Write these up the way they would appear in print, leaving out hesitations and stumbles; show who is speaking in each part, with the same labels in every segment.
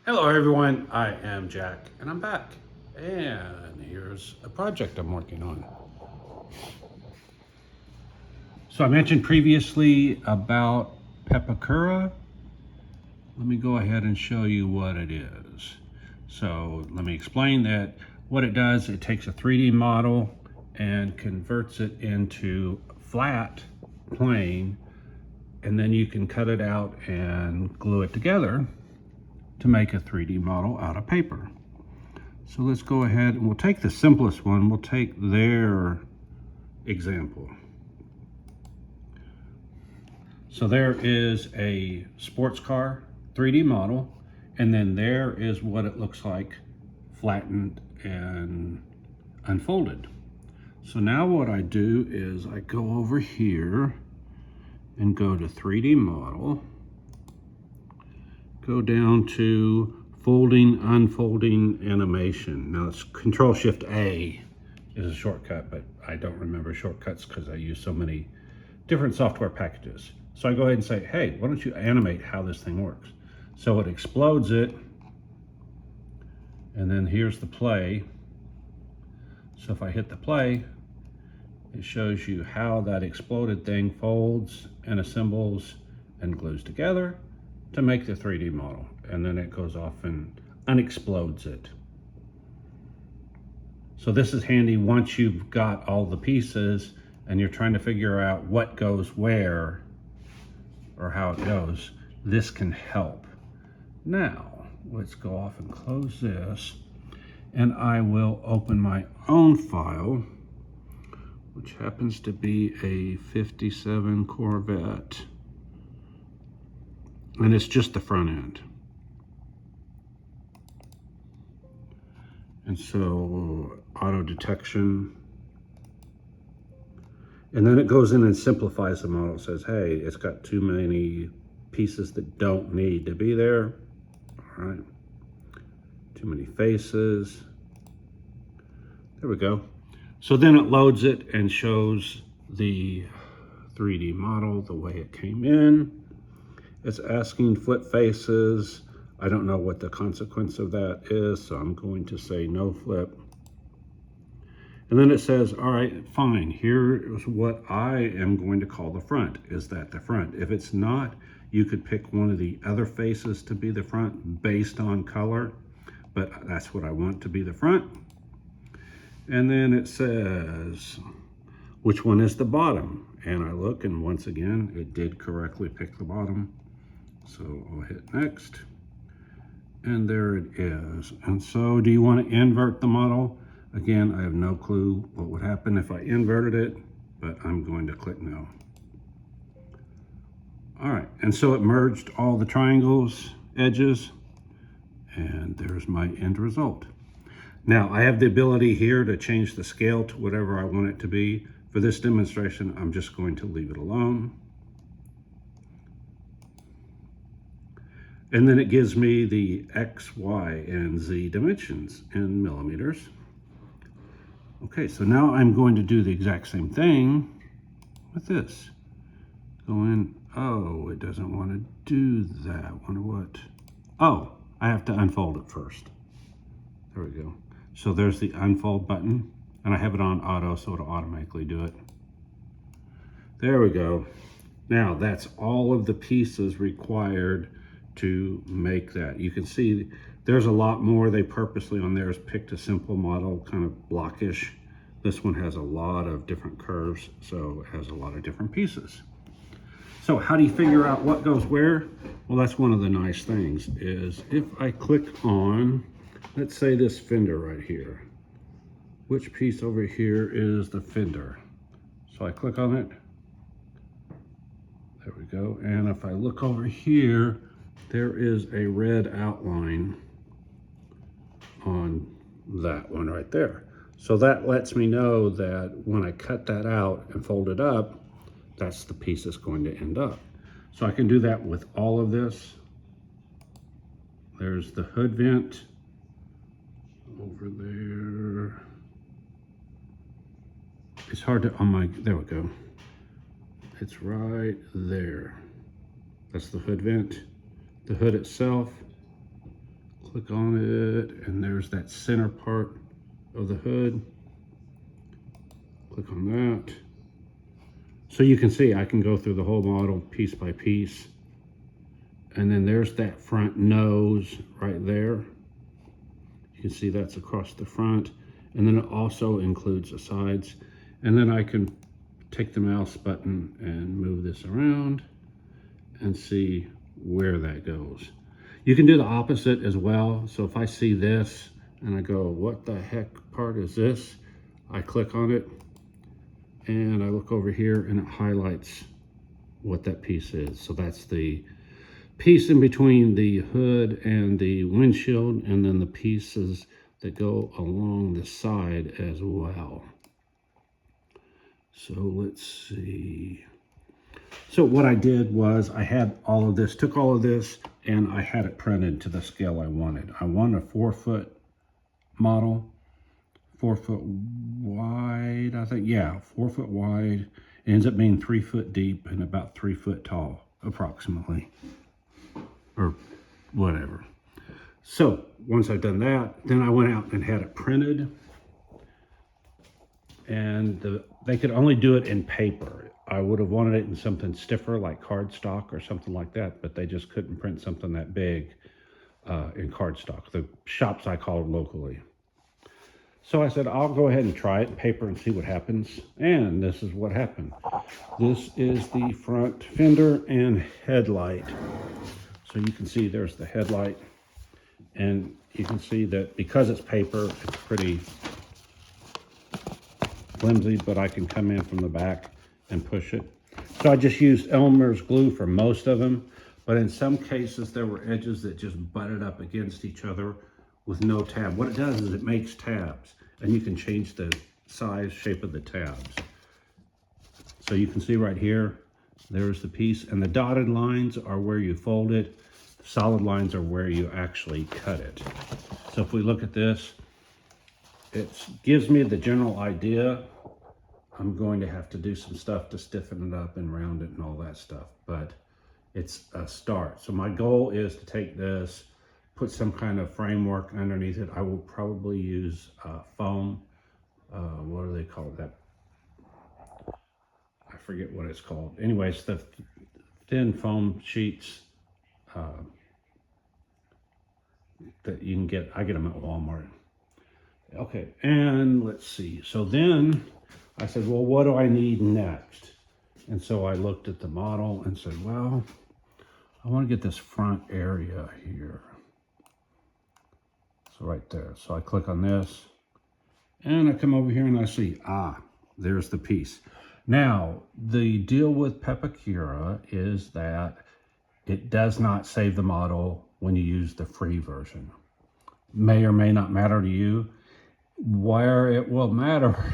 Speaker 1: Hello everyone, I am Jack and I'm back. And here's a project I'm working on. So I mentioned previously about Pepakura. Let me go ahead and show you what it is. So let me explain that what it does, it takes a 3D model and converts it into flat plane, and then you can cut it out and glue it together to make a 3D model out of paper. So let's go ahead and we'll take the simplest one. We'll take their example. So there is a sports car 3D model, and then there is what it looks like flattened and unfolded. So now what I do is I go over here and go to 3D model, go down to folding, unfolding animation. Now it's Control-Shift-A is a shortcut, but I don't remember shortcuts because I use so many different software packages. So I go ahead and say, hey, why don't you animate how this thing works? So it explodes it, and then here's the play. So if I hit the play, it shows you how that exploded thing folds and assembles and glues together to make the 3D model. And then it goes off and unexplodes it. So this is handy once you've got all the pieces and you're trying to figure out what goes where or how it goes. This can help. Now, let's go off and close this, and I will open my own file, which happens to be a 57 Corvette. And it's just the front end. And so auto detection. And then it goes in and simplifies the model. It says, hey, it's got too many pieces that don't need to be there. All right. Too many faces. There we go. So then it loads it and shows the 3D model the way it came in. It's asking flip faces. I don't know what the consequence of that is, so I'm going to say no flip. And then it says, all right, fine, here is what I am going to call the front. Is that the front? If it's not, you could pick one of the other faces to be the front based on color, but that's what I want to be the front. And then it says, which one is the bottom? And I look, and once again, it did correctly pick the bottom. So I'll hit next. And there it is. And so do you want to invert the model? Again, I have no clue what would happen if I inverted it, but I'm going to click no. All right, and so it merged all the triangles, edges, and there's my end result. Now, I have the ability here to change the scale to whatever I want it to be. For this demonstration, I'm just going to leave it alone. And then it gives me the X, Y, and Z dimensions in millimeters. Okay, so now I'm going to do the exact same thing with this. Go in, oh, it doesn't want to do that. Wonder what? Oh, I have to unfold it first. There we go. So there's the unfold button, and I have it on auto, so it'll automatically do it. There we go. Now that's all of the pieces required to make that. You can see there's a lot more. They purposely on theirs picked a simple model, kind of blockish. This one has a lot of different curves, so it has a lot of different pieces. So how do you figure out what goes where? Well, that's one of the nice things is if I click on, let's say this fender right here, which piece over here is the fender? So I click on it. There we go. And if I look over here, there is a red outline on that one right there. So that lets me know that when I cut that out and fold it up, that's the piece that's going to end up. So I can do that with all of this. There's the hood vent over there. It's hard to, on my, there we go. It's right there. That's the hood vent. The hood itself Click on it, and there's that center part of the hood. Click on that. So you can see I can go through the whole model piece by piece. And then there's that front nose right there. You can see that's across the front. And then it also includes the sides. And then I can take the mouse button and move this around and see where that goes. You can do the opposite as well. So if I see this and I go, what the heck part is this? I click on it and I look over here and it highlights what that piece is. So that's the piece in between the hood and the windshield, and then the pieces that go along the side as well. So let's see. So what I did was I had all of this, took all of this, and I had it printed to the scale I wanted. I wanted a 4-foot model, 4 foot wide, I think. Yeah, 4 foot wide. It ends up being 3 foot deep and about 3 foot tall, approximately, or whatever. So once I've done that, then I went out and had it printed, and they could only do it in paper. I would have wanted it in something stiffer like cardstock or something like that, but they just couldn't print something that big in cardstock, the shops I called locally. So I said, I'll go ahead and try it in paper and see what happens. And this is what happened. This is the front fender and headlight. So you can see there's the headlight. And you can see that because it's paper, it's pretty flimsy, but I can come in from the back and push it. So I just used Elmer's glue for most of them, but in some cases there were edges that just butted up against each other with no tab. What it does is it makes tabs, and you can change the size, shape of the tabs. So you can see right here, there's the piece, and the dotted lines are where you fold it. The solid lines are where you actually cut it. So if we look at this, it gives me the general idea. I'm going to have to do some stuff to stiffen it up and round it and all that stuff, but it's a start. So my goal is to take this, put some kind of framework underneath it. I will probably use foam. What do they call it? I forget what it's called. Anyways, the thin foam sheets that you can get. I get them at Walmart. Okay, and let's see. So then I said, well, what do I need next? And so I looked at the model and said, well, I want to get this front area here. So right there. So I click on this and I come over here and I see, there's the piece. Now, the deal with Pepakura is that it does not save the model when you use the free version. May or may not matter to you. Where it will matter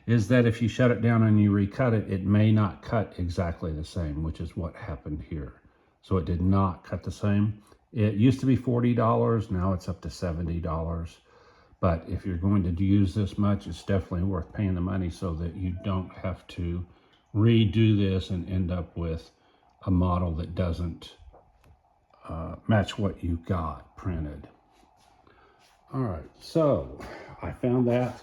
Speaker 1: is that if you shut it down and you recut it, it may not cut exactly the same, which is what happened here. So it did not cut the same. It used to be $40, now it's up to $70. But if you're going to use this much, it's definitely worth paying the money so that you don't have to redo this and end up with a model that doesn't match what you got printed. All right, so I found that.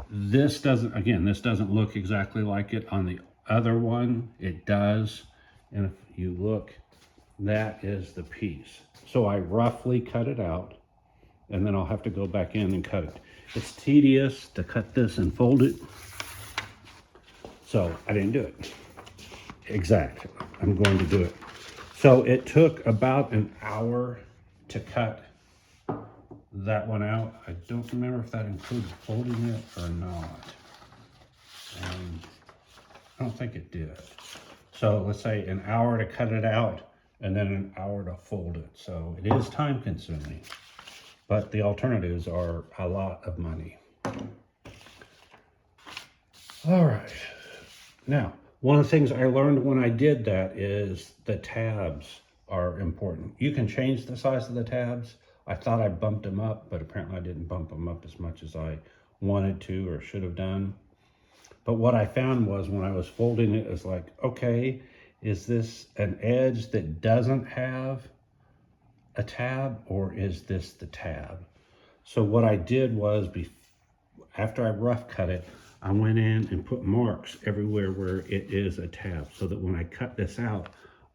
Speaker 1: This doesn't look exactly like it. On the other one, it does. And if you look, that is the piece. So I roughly cut it out, and then I'll have to go back in and cut it. It's tedious to cut this and fold it, so I didn't do it. Exactly, I'm going to do it. So it took about an hour to cut that one out. I don't remember if that included folding it or not. I don't think it did. So let's say an hour to cut it out and then an hour to fold it. So it is time consuming, but the alternatives are a lot of money. All right. Now, one of the things I learned when I did that is the tabs are important. You can change the size of the tabs. I thought I bumped them up, but apparently I didn't bump them up as much as I wanted to or should have done. But what I found was when I was folding it, it's like, okay, is this an edge that doesn't have a tab or is this the tab? So what I did was, after I rough cut it, I went in and put marks everywhere where it is a tab, so that when I cut this out,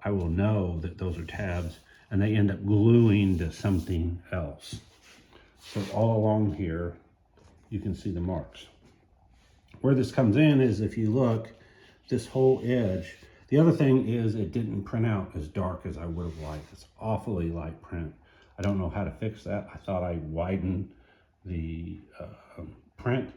Speaker 1: I will know that those are tabs, and they end up gluing to something else. So all along here, you can see the marks. Where this comes in is, if you look, this whole edge. The other thing is, it didn't print out as dark as I would have liked. It's awfully light print. I don't know how to fix that. I thought I widened the print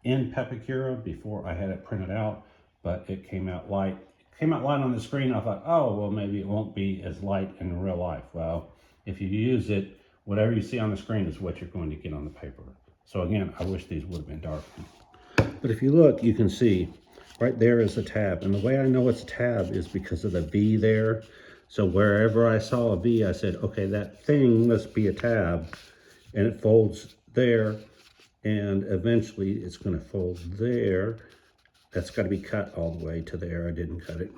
Speaker 1: in Pepakura before I had it printed out, but it came out light. It came out light on the screen. I thought, oh, well, maybe it won't be as light in real life. Well, if you use it, whatever you see on the screen is what you're going to get on the paper. So again, I wish these would have been darker. But if you look, you can see right there is a tab. And the way I know it's a tab is because of the V there. So wherever I saw a V, I said, okay, that thing must be a tab. And it folds there. And eventually it's going to fold there. That's got to be cut all the way to there. I didn't cut it.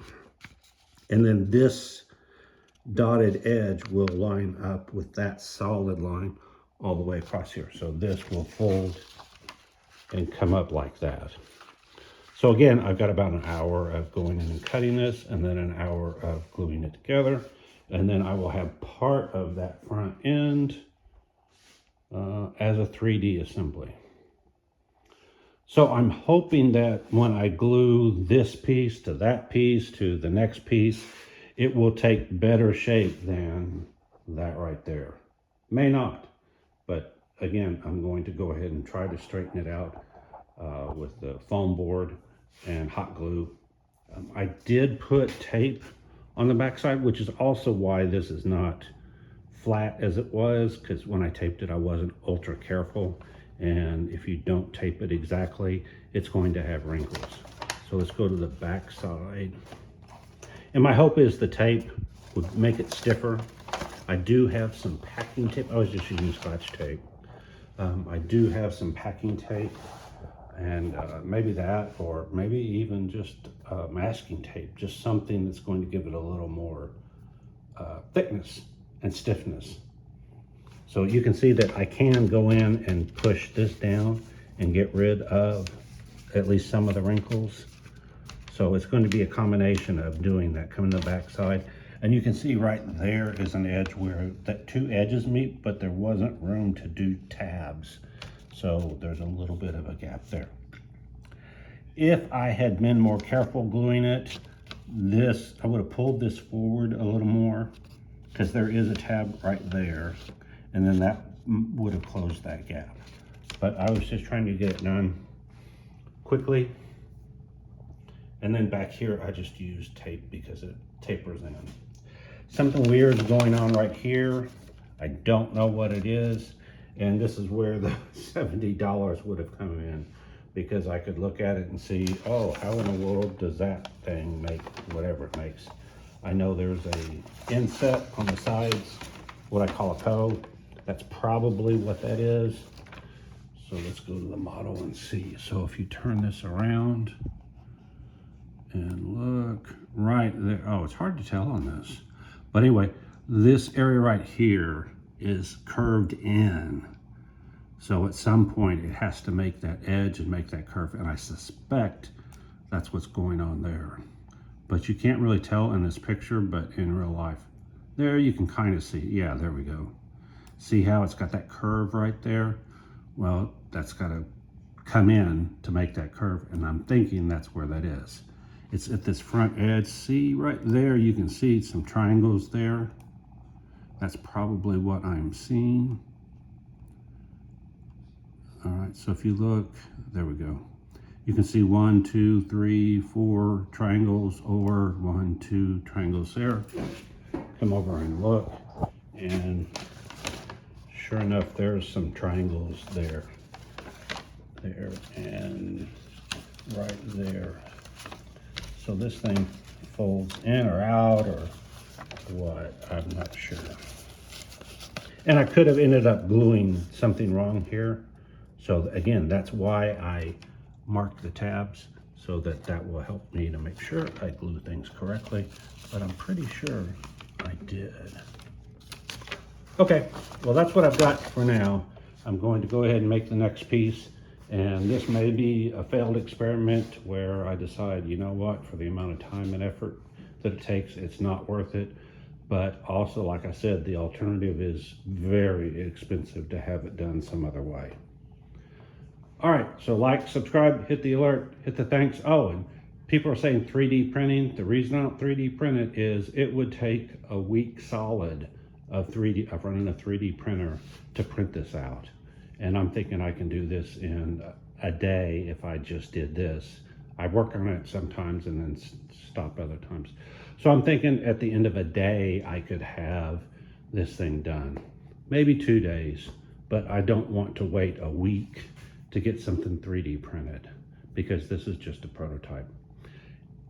Speaker 1: And then this dotted edge will line up with that solid line all the way across here. So this will fold and come up like that. So again, I've got about an hour of going in and cutting this, and then an hour of gluing it together. And then I will have part of that front end as a 3D assembly. So I'm hoping that when I glue this piece to that piece to the next piece, it will take better shape than that right there. May not, but again, I'm going to go ahead and try to straighten it out with the foam board and hot glue. I did put tape on the backside, which is also why this is not flat as it was, because when I taped it, I wasn't ultra careful. And if you don't tape it exactly, it's going to have wrinkles. So let's go to the back side. And my hope is the tape would make it stiffer. I do have some packing tape. I was just using Scotch tape. I do have some packing tape, and maybe that, or maybe even just masking tape, just something that's going to give it a little more thickness and stiffness. So you can see that I can go in and push this down and get rid of at least some of the wrinkles. So it's going to be a combination of doing that, coming to the back side. And you can see right there is an edge where that two edges meet, but there wasn't room to do tabs. So there's a little bit of a gap there. If I had been more careful gluing it, I would have pulled this forward a little more, because there is a tab right there. And then that would have closed that gap. But I was just trying to get it done quickly. And then back here, I just used tape because it tapers in. Something weird is going on right here. I don't know what it is. And this is where the $70 would have come in, because I could look at it and see, oh, how in the world does that thing make whatever it makes? I know there's a inset on the sides, what I call a toe. That's probably what that is. So let's go to the model and see. So if you turn this around and look right there. Oh, it's hard to tell on this. But anyway, this area right here is curved in. So at some point it has to make that edge and make that curve. And I suspect that's what's going on there. But you can't really tell in this picture, but in real life, there you can kind of see. Yeah, there we go. See how it's got that curve right there? Well, that's got to come in to make that curve, and I'm thinking that's where that is. It's at this front edge. See right there, you can see some triangles there. That's probably what I'm seeing. All right, so if you look, there we go. You can see 1, 2, 3, 4 triangles, or 1, 2 triangles there. Come over and look, and sure enough, there's some triangles there, and right there. So this thing folds in or out or what, I'm not sure. And I could have ended up gluing something wrong here. So again, that's why I marked the tabs, so that will help me to make sure I glue things correctly. But I'm pretty sure I did. Okay, well, that's what I've got for now. I'm going to go ahead and make the next piece. And this may be a failed experiment where I decide, you know what, for the amount of time and effort that it takes, it's not worth it. But also, like I said, the alternative is very expensive to have it done some other way. All right, so like, subscribe, hit the alert, hit the thanks. Oh, and people are saying 3D printing. The reason I don't 3D print it is it would take a week solid of running a 3D printer to print this out. And I'm thinking I can do this in a day if I just did this. I work on it sometimes and then stop other times. So I'm thinking at the end of a day, I could have this thing done. Maybe 2 days, but I don't want to wait a week to get something 3D printed because this is just a prototype.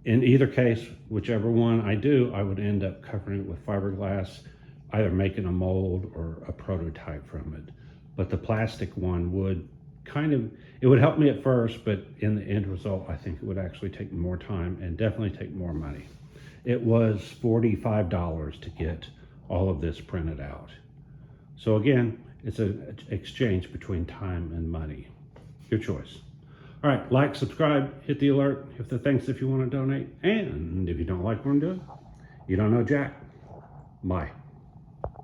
Speaker 1: In either case, whichever one I do, I would end up covering it with fiberglass, either making a mold or a prototype from it. But the plastic one would it would help me at first, but in the end result, I think it would actually take more time and definitely take more money. It was $45 to get all of this printed out. So again, it's an exchange between time and money. Your choice. All right, like, subscribe, hit the alert, hit the thanks if you want to donate. And if you don't like what I'm doing, you don't know Jack. Bye.